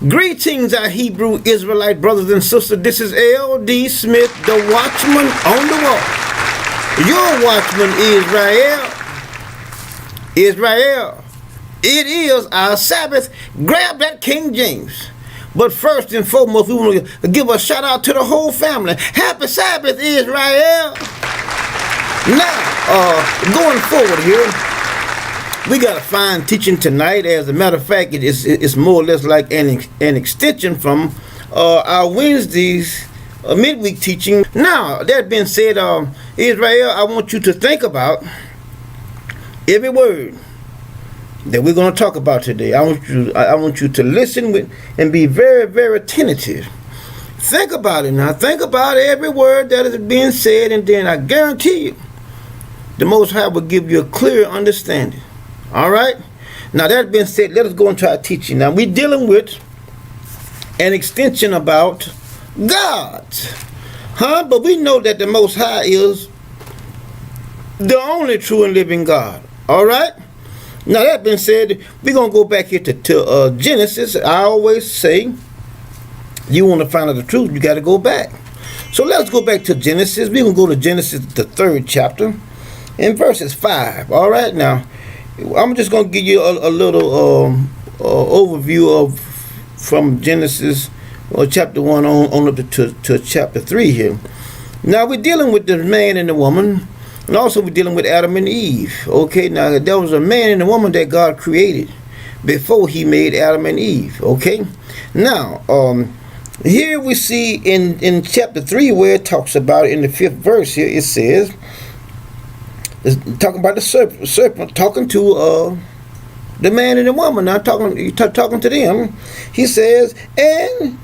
Greetings, our Hebrew Israelite brothers and sisters. This is L.D. Smith, the watchman on the wall. Your watchman, Israel. Israel. It is our Sabbath. Grab that King James. But first and foremost, we want to give a shout out to the whole family. Happy Sabbath, Israel. Now, going forward here, we got a fine teaching tonight. As a matter of fact, it's more or less like an extension from our Wednesday's midweek teaching. Now, that being said, Israel, I want you to think about every word that we're going to talk about today. I want you to listen with and be very, very attentive. Think about it now. Think about every word that is being said, and then I guarantee you, the Most High will give you a clear understanding. All right? Now, that being said, let us go into our teaching. Now, we're dealing with an extension about God. But we know that the Most High is the only true and living God. All right? Now, that being said, we're going to go back here to Genesis. I always say, you want to find out the truth, you got to go back. So let's go back to Genesis. We're going to go to Genesis, the 3rd chapter, in verses 5. All right? Now, I'm just going to give you a little overview from Genesis chapter 1 on up to chapter 3 here. Now, we're dealing with the man and the woman. And also we're dealing with Adam and Eve. Okay, now there was a man and a woman that God created before he made Adam and Eve. Okay, now here we see in chapter 3 where it talks about in the 5th verse here, it says, it's talking about the serpent talking to the man and the woman. Now talking to them. He says, and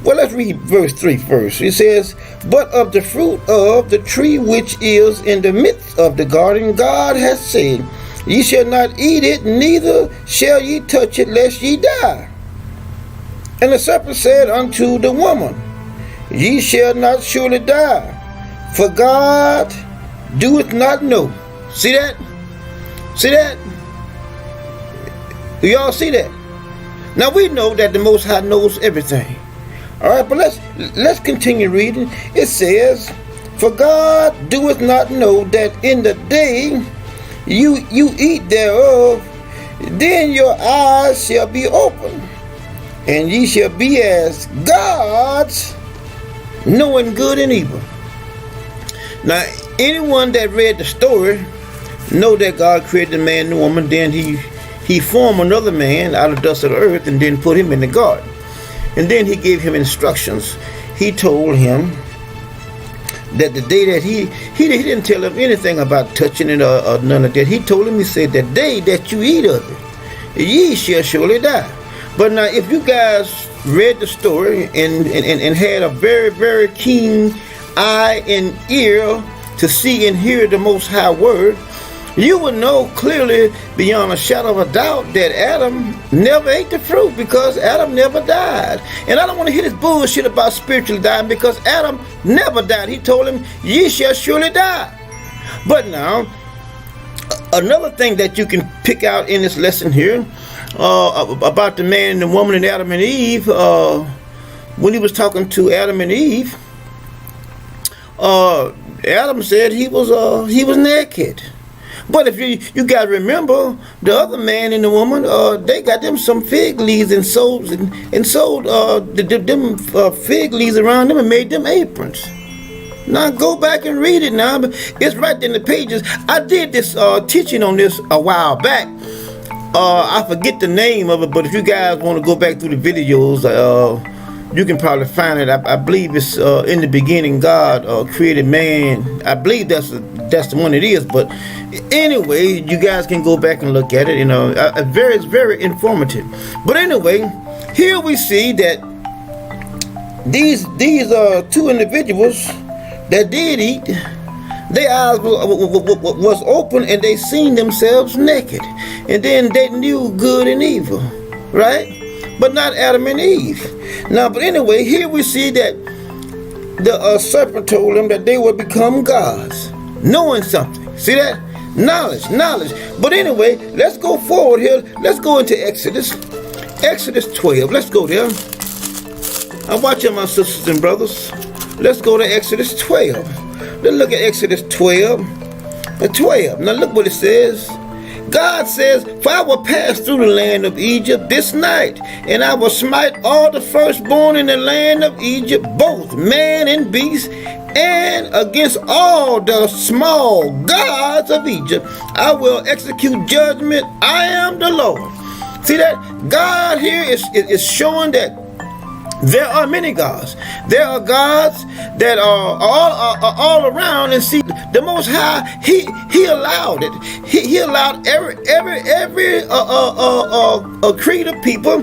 let's read verse 3 first. It says, but of the fruit of the tree which is in the midst of the garden, God hath said, ye shall not eat it, neither shall ye touch it, lest ye die. And the serpent said unto the woman, ye shall not surely die, for God doeth not know. See that? See that? Do y'all see that? Now we know that the Most High knows everything. All right, but let's continue reading. It says, for God doeth not know that in the day you eat thereof, then your eyes shall be opened, and ye shall be as gods, knowing good and evil. Now, anyone that read the story know that God created the man and the woman, then he formed another man out of dust of the earth and then put him in the garden. And then he gave him instructions. He told him that the day that he didn't tell him anything about touching it or none of that. He told him, he said, the day that you eat of it, ye shall surely die. But now, if you guys read the story and had a very, very keen eye and ear to see and hear the Most High word, you would know clearly beyond a shadow of a doubt that Adam never ate the fruit, because Adam never died. And I don't want to hear this bullshit about spiritually dying, because Adam never died. He told him, ye shall surely die. But now, another thing that you can pick out in this lesson here about the man and the woman and Adam and Eve, when he was talking to Adam and Eve, Adam said he was naked. But if you got to remember, the other man and the woman, they got them some fig leaves and sewed them fig leaves around them and made them aprons. Now go back and read it now. It's right in the pages. I did this teaching on this a while back. I forget the name of it, but if you guys want to go back through the videos, you can probably find it. I believe it's in the beginning God created man. I believe that's the one it is. But anyway, you guys can go back and look at it. It's very informative. But anyway, here we see that these two individuals that did eat, their eyes was open and they seen themselves naked, and then they knew good and evil, right? But not Adam and Eve. Now, but anyway, here we see that the serpent told them that they would become gods, knowing something. See that? Knowledge. But anyway, let's go forward here. Let's go into Exodus. Exodus 12. Let's go there. I'm watching my sisters and brothers. Let's go to Exodus 12. Let's look at Exodus 12. Now look what it says. God says, for I will pass through the land of Egypt this night, and I will smite all the firstborn in the land of Egypt, both man and beast, and against all the small gods of Egypt I will execute judgment. I am the Lord. See that? God here is showing that there are many gods. There are gods that are all around, and see, the Most High, He allowed it. He allowed every created people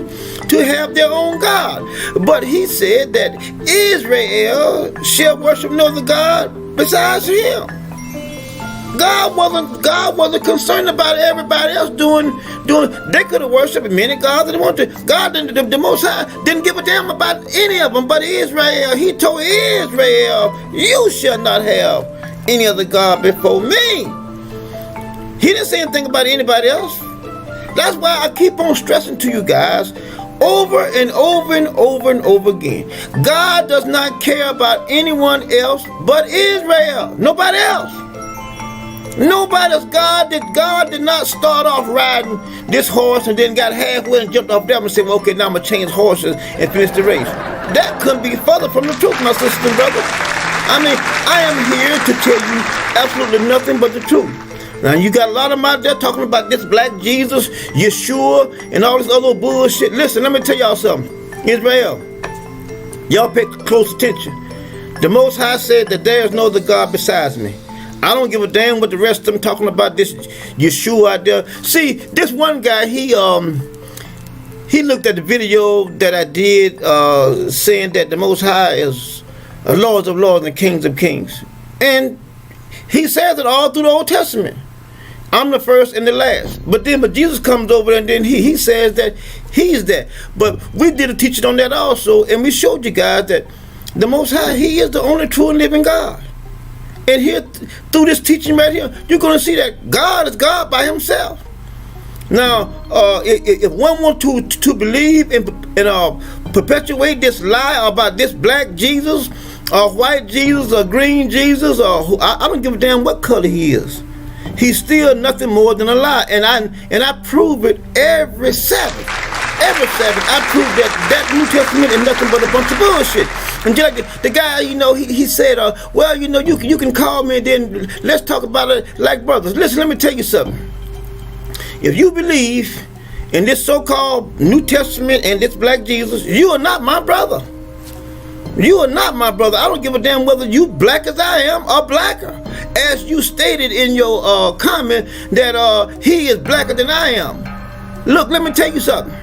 to have their own God. But He said that Israel shall worship no other God besides Him. God wasn't concerned about everybody else doing. They could have worshipped many gods they wanted to. God, the Most High, didn't give a damn about any of them but Israel. He told Israel, you shall not have any other God before me. He didn't say anything about anybody else. That's why I keep on stressing to you guys over and over and over and over again. God does not care about anyone else but Israel. Nobody else. Nobody else. God did not start off riding this horse and then got halfway and jumped off there and said, well, okay, now I'm going to change horses and finish the race. That couldn't be further from the truth, my sisters and brothers. I mean, I am here to tell you absolutely nothing but the truth. Now, you got a lot of them out there talking about this black Jesus, Yeshua, and all this other bullshit. Listen, let me tell y'all something. Israel, y'all pay close attention. The Most High said that there is no other God besides me. I don't give a damn what the rest of them talking about this Yeshua out there. See, this one guy, he looked at the video that I did saying that the Most High is Lords of Lords and Kings of Kings. And he says it all through the Old Testament. I'm the first and the last. But Jesus comes over and then he says that he's that. But we did a teaching on that also, and we showed you guys that the Most High, He is the only true and living God. And here, through this teaching right here, you're going to see that God is God by Himself. Now, if one wants to believe and perpetuate this lie about this black Jesus, or white Jesus, or green Jesus, or I don't give a damn what color he is. He's still nothing more than a lie. And I prove it every Sabbath. Every Sabbath, I prove that New Testament is nothing but a bunch of bullshit. And just like the guy, he said, well, you can call me and then let's talk about it like brothers. Listen, let me tell you something. If you believe in this so-called New Testament and this black Jesus, you are not my brother. You are not my brother. I don't give a damn whether you black as I am or blacker. As you stated in your comment that he is blacker than I am. Look, let me tell you something.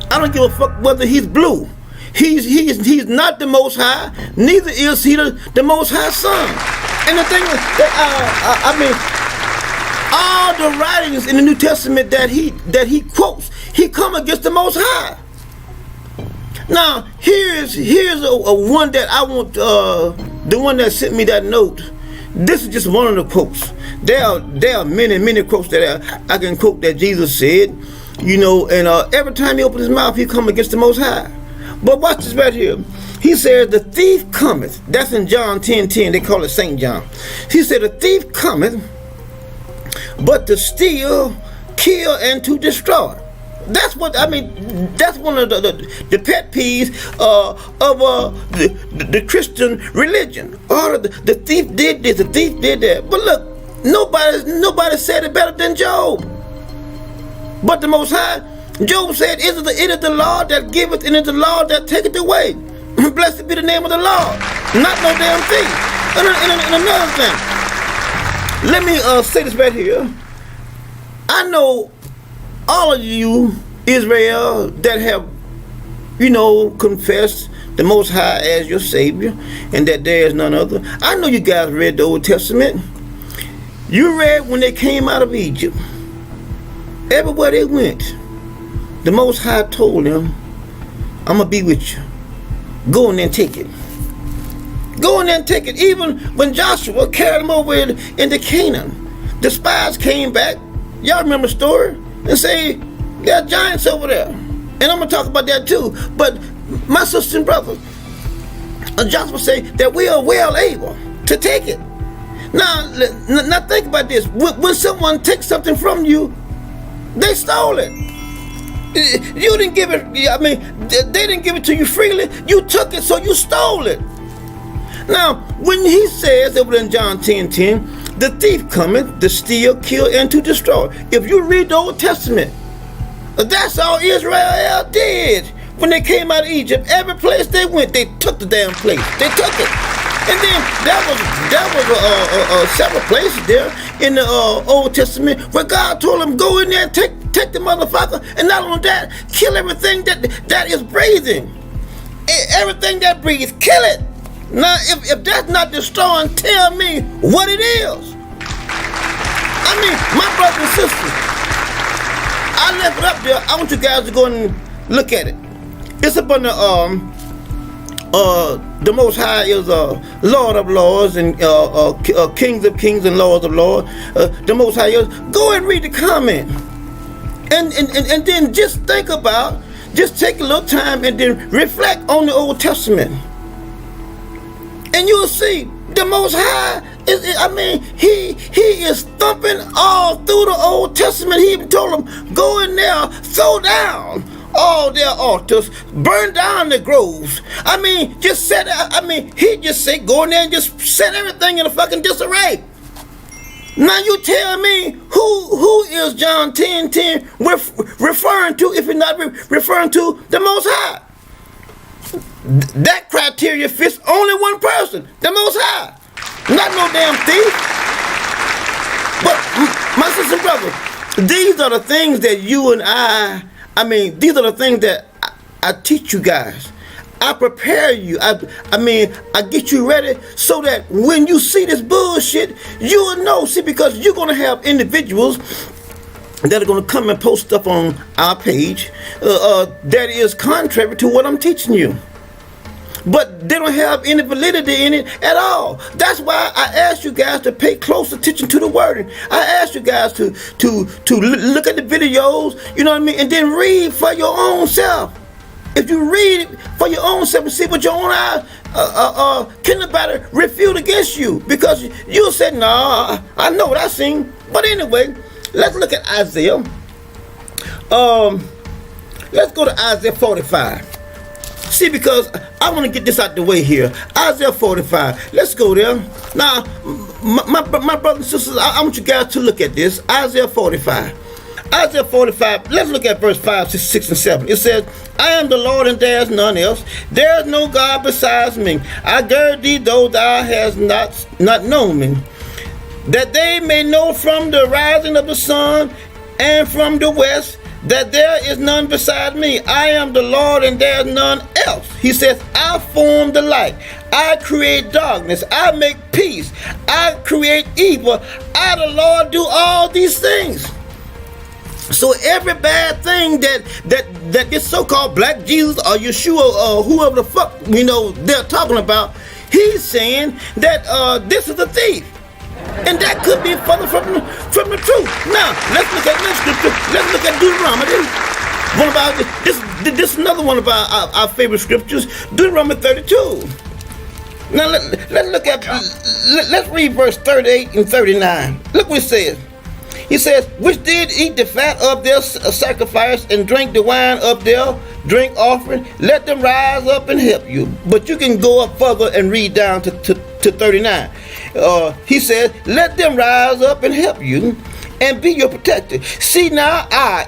I don't give a fuck whether he's blue. He's not the Most High. Neither is he the Most High Son. And the thing is that all the writings in the New Testament that he quotes, he come against the Most High. Now here's a one that I want. The one that sent me that note. This is just one of the quotes. There are many quotes that I can quote that Jesus said. And every time he opens his mouth, he come against the Most High. But watch this right here. He says, the thief cometh. That's in John 10:10. They call it St. John. He said, the thief cometh, but to steal, kill, and to destroy. That's what, that's one of the pet peeves of the Christian religion. Or the thief did this, the thief did that. But look, nobody said it better than Job. But the Most High, Job said, it is the Lord that giveth, and it is the Lord that taketh away. Blessed be the name of the Lord. Not no damn thief. And another thing, let me say this right here. I know all of you, Israel, that have, confessed the Most High as your Savior, and that there is none other. I know you guys read the Old Testament. You read when they came out of Egypt. Everywhere they went, the Most High told them, I'm going to be with you. Go in there and take it. Go in there and take it. Even when Joshua carried them over into Canaan, the spies came back. Y'all remember the story? And say, there are giants over there. And I'm going to talk about that too. But my sisters and brothers, Joshua say that we are well able to take it. Now think about this. When someone takes something from you, they stole it. You didn't give it, I mean, they didn't give it to you freely. You took it, so you stole it. Now, when he says over in John 10:10, the thief cometh to steal, kill, and to destroy. If you read the Old Testament, that's all Israel did. When they came out of Egypt, every place they went, they took the damn place. They took it. And then there was several places there in the Old Testament where God told them, go in there and take the motherfucker, and not only that, kill everything that is breathing. Everything that breathes, kill it. Now, if that's not destroying, tell me what it is. I mean, my brothers and sisters, I left it up there. I want you guys to go and look at it. It's up on the Most High is Lord of Lords and Kings of Kings and Lords of Lords. The Most High is. Go and read the comment, and then just think about, just take a little time and then reflect on the Old Testament, and you'll see the Most High is. I mean, he is thumping all through the Old Testament. He even told them, go in there, throw down all their altars, burn down the groves. I mean, just set. I mean, he just said, go in there and just set everything in a fucking disarray. Now you tell me who is John 10:10 referring to, if it's not referring to the Most High? That criteria fits only one person, the Most High, not no damn thief. But my sisters and brothers, these are the things that you and I mean, these are the things that I teach you guys. I prepare you. I mean, I get you ready so that when you see this bullshit, you will know. See, because you're going to have individuals that are going to come and post stuff on our page that is contrary to what I'm teaching you. But they don't have any validity in it at all. That's why I asked you guys to pay close attention to the wording. I asked you guys to look at the videos, you know what I mean, and then read for your own self. If you read it for your own self and see what your own eyes, can nobody refute against you? Because you said, nah, I know what I seen. But anyway, let's look at Isaiah. Let's go to Isaiah 45. See, because I want to get this out the way here. Isaiah 45. Let's go there. Now, my brothers and sisters, I want you guys to look at this. Isaiah 45. Isaiah 45, let's look at verse 5, 6, and 7. It says, I am the Lord and there is none else. There is no God besides me. I gird thee, though thou hast not known me, that they may know from the rising of the sun and from the west that there is none beside me. I am the Lord and there is none else. He says, I form the light. I create darkness. I make peace. I create evil. I, the Lord, do all these things. So every bad thing that this so-called black Jesus or Yeshua or whoever the fuck, you know, they're talking about, he's saying that this is a thief. And that could be further from the truth. Now, let's look at this scripture. Let's look at Deuteronomy. One of our, this is another one of our favorite scriptures, Deuteronomy 32. Now, let's look at, let's read verse 38 and 39. Look what it says. He says, which did eat the fat of their sacrifice and drink the wine of their drink offering, let them rise up and help you. But you can go up further and read down to 39. He says, let them rise up and help you and be your protector. See now, I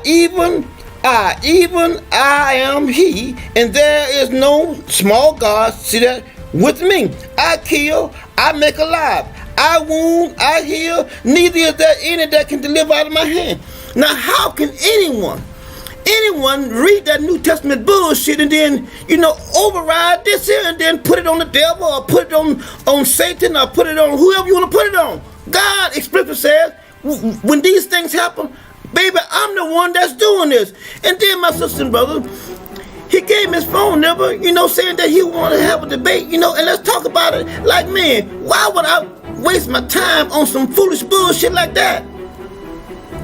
am he, and there is no small God, see that, with me. I kill, I make alive. I wound, I heal, neither is there any that can deliver out of my hand. Now, how can anyone read that New Testament bullshit and then, you know, override this here and then put it on the devil or put it on Satan or put it on whoever you want to put it on? God explicitly says, when these things happen, baby, I'm the one that's doing this. And then my sister and brother, he gave me his phone number, you know, saying that he wanted to have a debate, you know, and let's talk about it. Like, man, why would I waste my time on some foolish bullshit like that?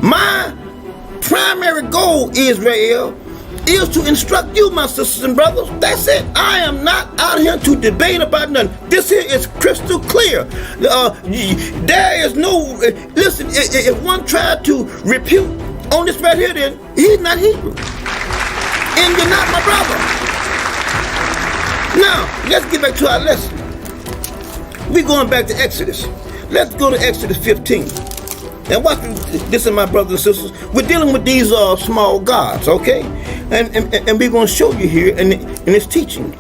My primary goal, Israel, is to instruct you, my sisters and brothers. That's it. I am not out here to debate about nothing. This here is crystal clear. There is no, listen, if one tried to refute on this right here, then he's not Hebrew. And you're not my brother. Now, let's get back to our lesson. We're going back to Exodus. Let's go to Exodus 15. Now watch this, my brothers and sisters. We're dealing with these small gods, okay? And we're going to show you here in this teaching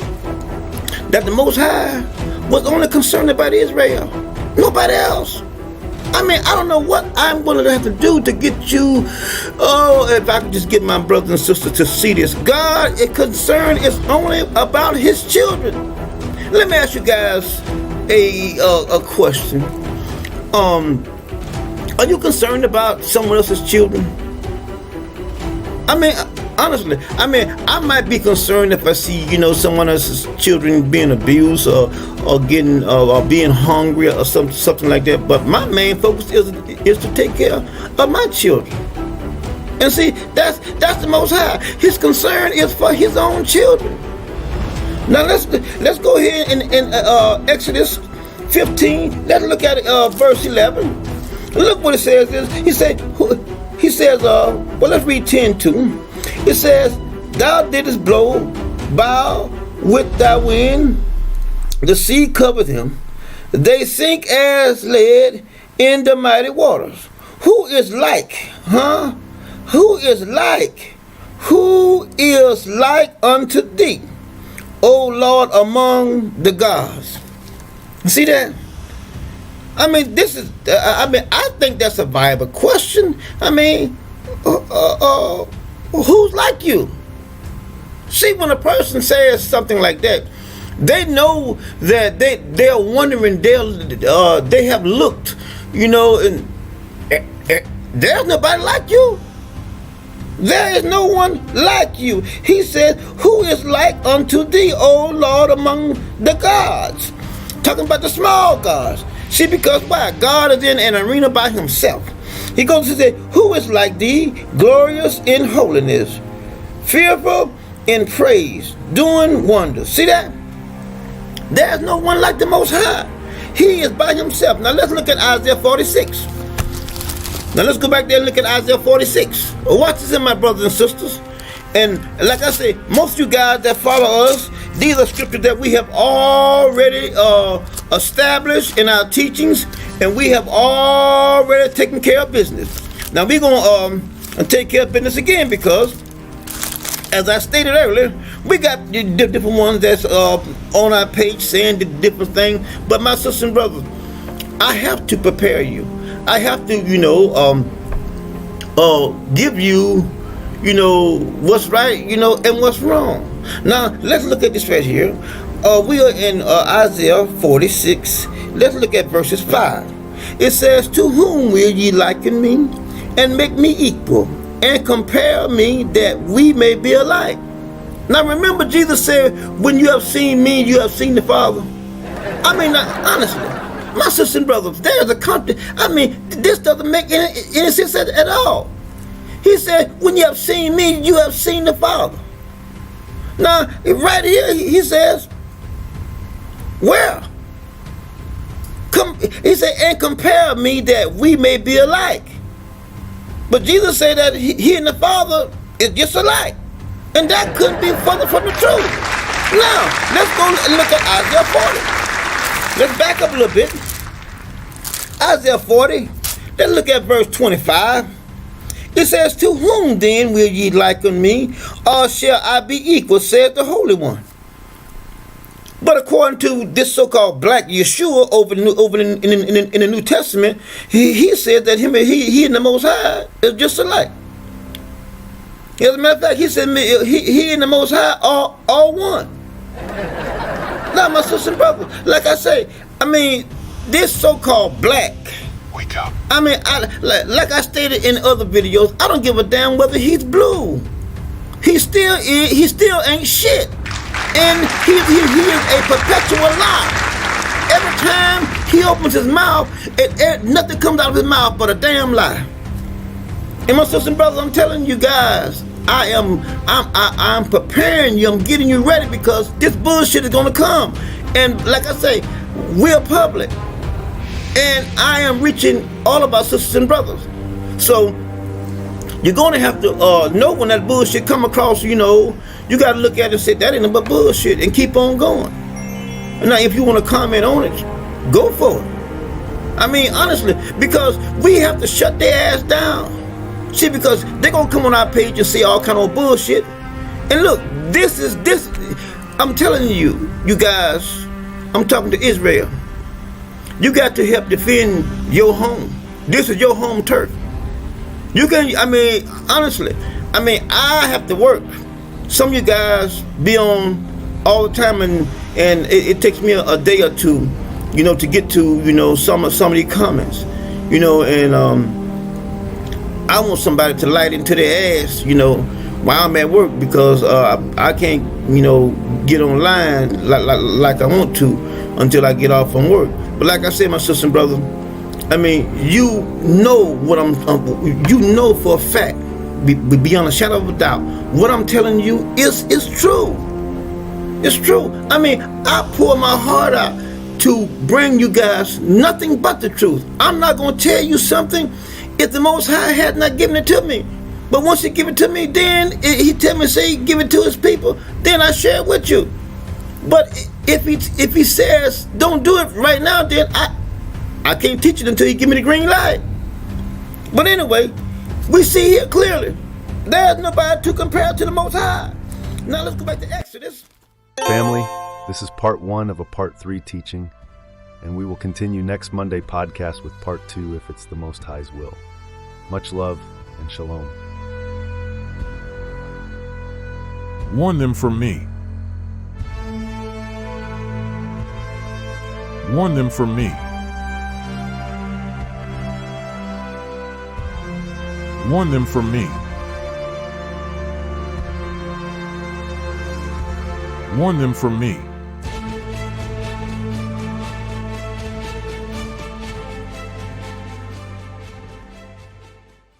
that the Most High was only concerned about Israel, nobody else. I mean, I don't know what I'm going to have to do to get you, if I could just get my brothers and sisters to see this. God is concerned is only about his children. Let me ask you guys a question. Are you concerned about someone else's children? I mean, honestly, I might be concerned if I see, someone else's children being abused or getting or being hungry or something like that. But my main focus is to take care of my children. And see, that's the Most High. His concern is for his own children. Now let's go ahead in Exodus 15. Let's look at verse 11. Look what it says. He says, well, let's read 10 too. It says, thou didst blow bow with thy wind, the sea covered them, they sink as lead in the mighty waters. Who is like, Who is like unto thee, O Lord, among the gods? See that? I mean, I think that's a viable question. I mean, who's like you? See, when a person says something like that, they know that they're wondering, they have looked, and there's nobody like you. There is no one like you. He said, who is like unto thee, O Lord, among the gods? Talking about the small gods. See, because why? God is in an arena by himself. He goes to say, who is like thee, glorious in holiness, fearful in praise, doing wonders. See that? There's no one like the Most High. He is by himself. Now let's look at Isaiah 46. Now let's go back there and look at Isaiah 46. Watch this, my brothers and sisters. And like I say, most of you guys that follow us, these are scriptures that we have already established in our teachings, and we have already taken care of business. Now we're going to take care of business again because, as I stated earlier, we got the different ones that's on our page saying the different things. But my sisters and brothers, I have to prepare you. I have to, give you, what's right, and what's wrong. Now, let's look at this right here. We are in Isaiah 46. Let's look at verses 5. It says, to whom will ye liken me, and make me equal, and compare me, that we may be alike? Now, remember, Jesus said, when you have seen me, you have seen the Father. I mean, honestly, my sisters and brothers, there's a country. I mean, this doesn't make any sense at all. He said, when you have seen me, you have seen the Father. Now, right here, he says, where? He said, and compare me that we may be alike. But Jesus said that he and the Father is just alike. And that couldn't be further from the truth. Now, let's go and look at Isaiah 40. Let's back up a little bit. Isaiah 40, let's look at verse 25. It says, to whom then will ye liken me, or shall I be equal, saith the Holy One? But according to this so-called black Yeshua over in the New Testament, he said that he and the Most High is just alike. As a matter of fact, he said he and the Most High are all one. Now, my sister and brother, like I say, I mean, this so-called black, wake up. I mean, like I stated in other videos, I don't give a damn whether he's blue. He still ain't shit. And he is a perpetual lie. Every time he opens his mouth, nothing comes out of his mouth but a damn lie. And my sisters and brothers, I'm telling you guys, I'm preparing you. I'm getting you ready because this bullshit is gonna come. And like I say, we're public, and I am reaching all of our sisters and brothers. So you're gonna have to know when that bullshit come across. You know, you gotta look at it and say that ain't but bullshit, and keep on going. And now, if you want to comment on it, go for it. I mean, honestly, because we have to shut their ass down. See, because they're gonna come on our page and say all kind of bullshit. And look, this. I'm telling you, you guys. I'm talking to Israel. You got to help defend your home. This is your home turf. You can. I mean, honestly. I mean, I have to work. Some of you guys be on all the time, and it takes me a day or two, you know, to get to, you know, some of these comments, you know, and I want somebody to light into their ass, you know, while I'm at work, because I can't, you know, get online like I want to until I get off from work. But like I said, my sister and brother, I mean, you know what you know for a fact, beyond a shadow of a doubt, what I'm telling you is true. It's true. I mean, I pour my heart out to bring you guys nothing but the truth. I'm not going to tell you something if the Most High had not given it to me. But once he give it to me, then he tell me, say, give it to his people, then I share it with you. But if he says, don't do it right now, then I can't teach it until he give me the green light. But anyway, we see here clearly, there's nobody to compare to the Most High. Now let's go back to Exodus. Family, this is part 1 of a part 3 teaching, and we will continue next Monday podcast with part 2 if it's the Most High's will. Much love and shalom. Warn them from me. Warn them from me. Warn them from me. Warn them from me.